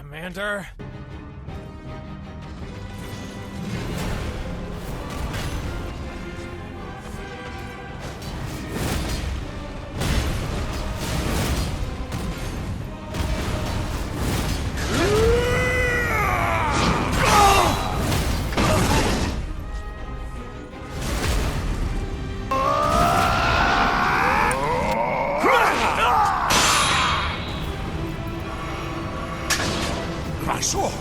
Commander? My sword!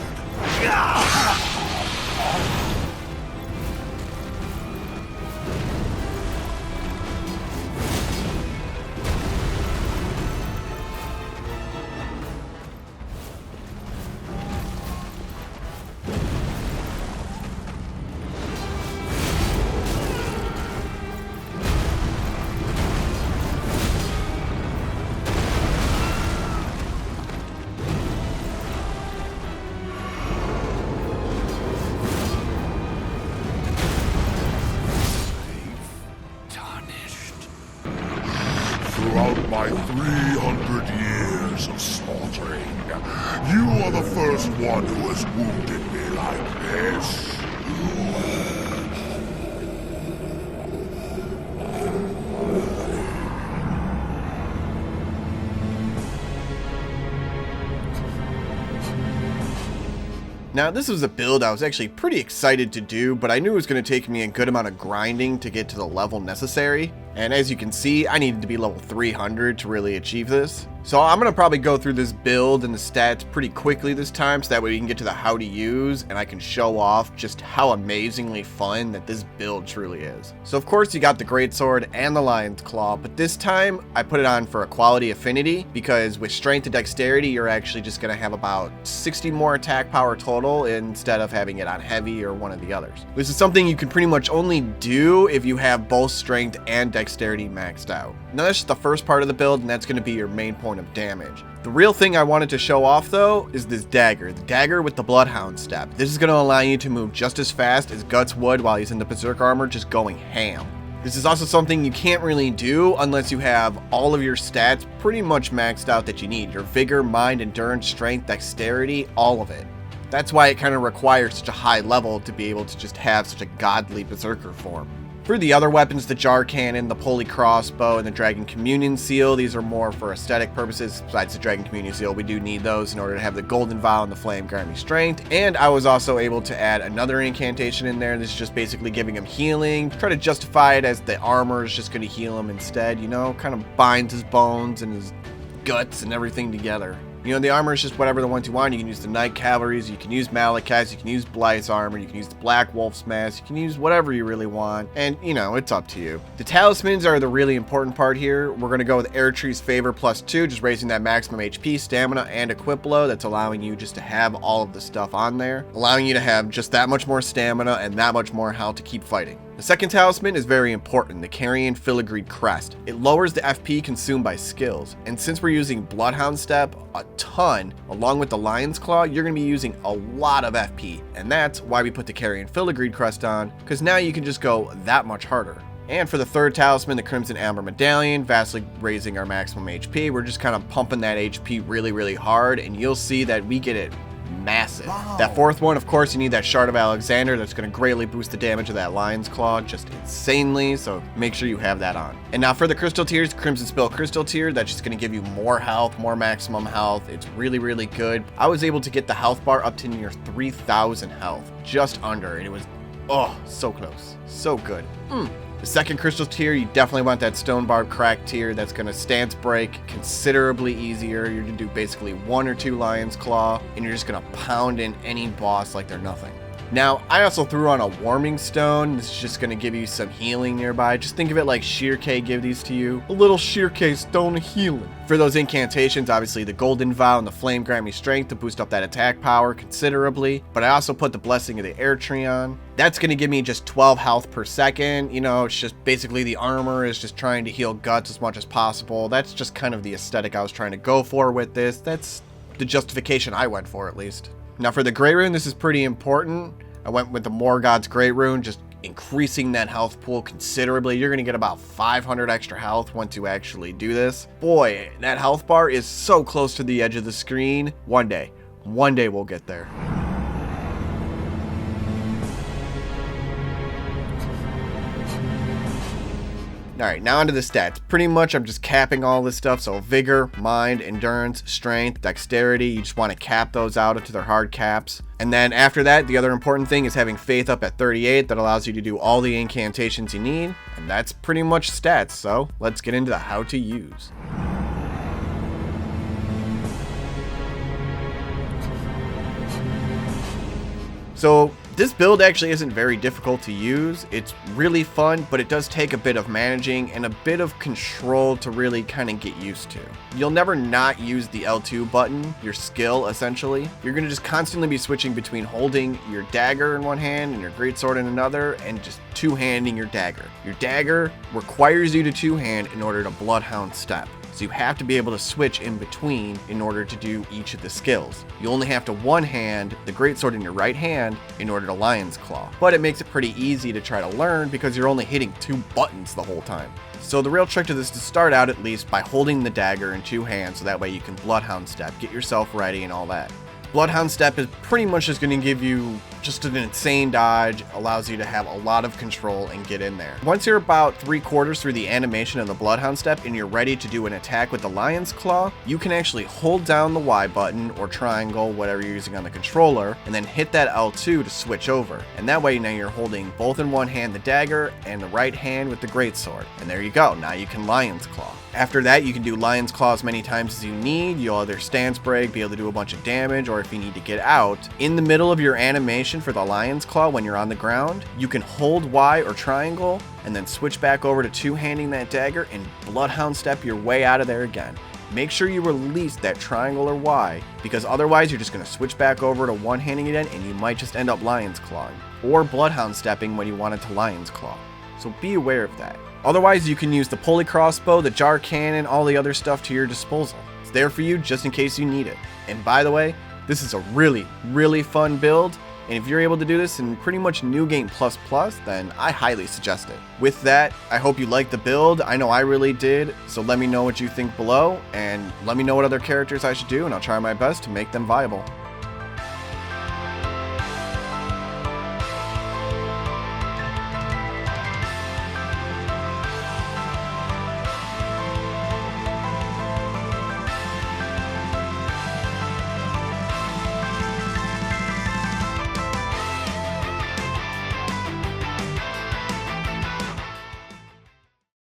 Throughout my 300 years of slaughtering, you are the first one who has wounded me like this. Now, this was a build I was actually pretty excited to do, but I knew it was going to take me a good amount of grinding to get to the level necessary. And as you can see, I needed to be level 300 to really achieve this. So I'm going to probably go through this build and the stats pretty quickly this time, so that way we can get to the how to use and I can show off just how amazingly fun that this build truly is. So of course you got the greatsword and the lion's claw, but this time I put it on for equality affinity, because with strength and dexterity you're actually just going to have about 60 more attack power total instead of having it on heavy or one of the others. This is something you can pretty much only do if you have both strength and dexterity maxed out. Now that's just the first part of the build, and that's going to be your main point of damage. The real thing I wanted to show off though is this dagger, the dagger with the bloodhound step. This is going to allow you to move just as fast as Guts would while he's in the Berserk armor, just going ham. This is also something you can't really do unless you have all of your stats pretty much maxed out that you need. Your vigor, mind, endurance, strength, dexterity, all of it. That's why it kind of requires such a high level to be able to just have such a godly Berserker form. For the other weapons, the jar cannon, the pulley crossbow, and the dragon communion seal, these are more for aesthetic purposes. Besides the dragon communion seal, we do need those in order to have the golden vial and the flame grant me strength. And I was also able to add another incantation in there. This is just basically giving him healing. Try to justify it as the armor is just going to heal him instead, you know, kind of binds his bones and his guts and everything together. You know, the armor is just whatever the ones you want. You can use the Knight Cavalry's, you can use Malekith's, you can use Blythe's armor, you can use the Black Wolf's mask, you can use whatever you really want, and, you know, it's up to you. The talismans are the really important part here. We're going to go with Airtree's Favor +2, just raising that maximum HP, stamina, and equip blow. That's allowing you just to have all of the stuff on there, allowing you to have just that much more stamina and that much more health to keep fighting. The second talisman is very important, the Keileen Filigree Crest. It lowers the FP consumed by skills, and since we're using Bloodhound Step a ton, along with the Lion's Claw, you're going to be using a lot of FP, and that's why we put the Keileen Filigree Crest on, because now you can just go that much harder. And for the third talisman, the Crimson Amber Medallion, vastly raising our maximum HP. We're just kind of pumping that HP really, really hard, and you'll see that we get it massive. Wow. That fourth one, of course, you need that Shard of Alexander. That's going to greatly boost the damage of that Lion's Claw just insanely, so make sure you have that on. And now for the crystal tiers, Crimson Spill Crystal tier, that's just going to give you more health, more maximum health. It's really, really good. I was able to get the health bar up to near 3,000 health, just under, and it was, oh, so close. So good. The second crystal tier, you definitely want that Stone Barb Crack tier. That's going to stance break considerably easier. You're going to do basically 1 or 2 Lion's Claw, and you're just going to pound in any boss like they're nothing. Now, I also threw on a Warming Stone. This is just going to give you some healing nearby. Just think of it like Shirkei give these to you. A little Shirkei Stone of Healing. For those incantations, obviously the Golden Vial and the Flame grant me strength to boost up that attack power considerably. But I also put the Blessing of the Air Tree on. That's going to give me just 12 health per second. You know, it's just basically the armor is just trying to heal guts as much as possible. That's just kind of the aesthetic I was trying to go for with this. That's the justification I went for, at least. Now for the Grey Rune, this is pretty important. I went with the Morgoth's Grey Rune, just increasing that health pool considerably. You're going to get about 500 extra health once you actually do this. Boy, that health bar is so close to the edge of the screen. One day, One day we'll get there. Alright, now onto the stats. Pretty much I'm just capping all this stuff, so vigor, mind, endurance, strength, dexterity, you just want to cap those out into their hard caps. And then after that, the other important thing is having faith up at 38. That allows you to do all the incantations you need, and that's pretty much stats, so let's get into the how to use. So this build actually isn't very difficult to use. It's really fun, but it does take a bit of managing and a bit of control to really kind of get used to. You'll never not use the L2 button, your skill essentially. You're going to just constantly be switching between holding your dagger in one hand and your greatsword in another, and just two-handing your dagger. Your dagger requires you to two-hand in order to Bloodhound step. So you have to be able to switch in between in order to do each of the skills. You only have to one-hand the greatsword in your right hand in order to Lion's Claw. But it makes it pretty easy to try to learn because you're only hitting 2 buttons the whole time. So the real trick to this is to start out at least by holding the dagger in 2 hands, so that way you can Bloodhound step, get yourself ready and all that. Bloodhound step is pretty much just going to give you just an insane dodge, allows you to have a lot of control and get in there. Once you're about 3/4 through the animation of the Bloodhound step and you're ready to do an attack with the Lion's Claw, you can actually hold down the Y button or triangle, whatever you're using on the controller, and then hit that L2 to switch over. And that way now you're holding both in one hand the dagger and the right hand with the greatsword. And there you go, now you can Lion's Claw. After that, you can do Lion's Claw as many times as you need. You'll either stance break, be able to do a bunch of damage, or if you need to get out, in the middle of your animation for the Lion's Claw when you're on the ground, you can hold Y or triangle and then switch back over to two-handing that dagger and Bloodhound step your way out of there again. Make sure you release that triangle or Y, because otherwise you're just going to switch back over to one-handing it in and you might just end up Lion's Clawing, or Bloodhound stepping when you wanted to Lion's Claw. So be aware of that. Otherwise, you can use the pulley crossbow, the jar cannon, all the other stuff to your disposal. It's there for you just in case you need it. And by the way, this is a really, really fun build, and if you're able to do this in pretty much New Game++, then I highly suggest it. With that, I hope you liked the build. I know I really did, so let me know what you think below, and let me know what other characters I should do, and I'll try my best to make them viable.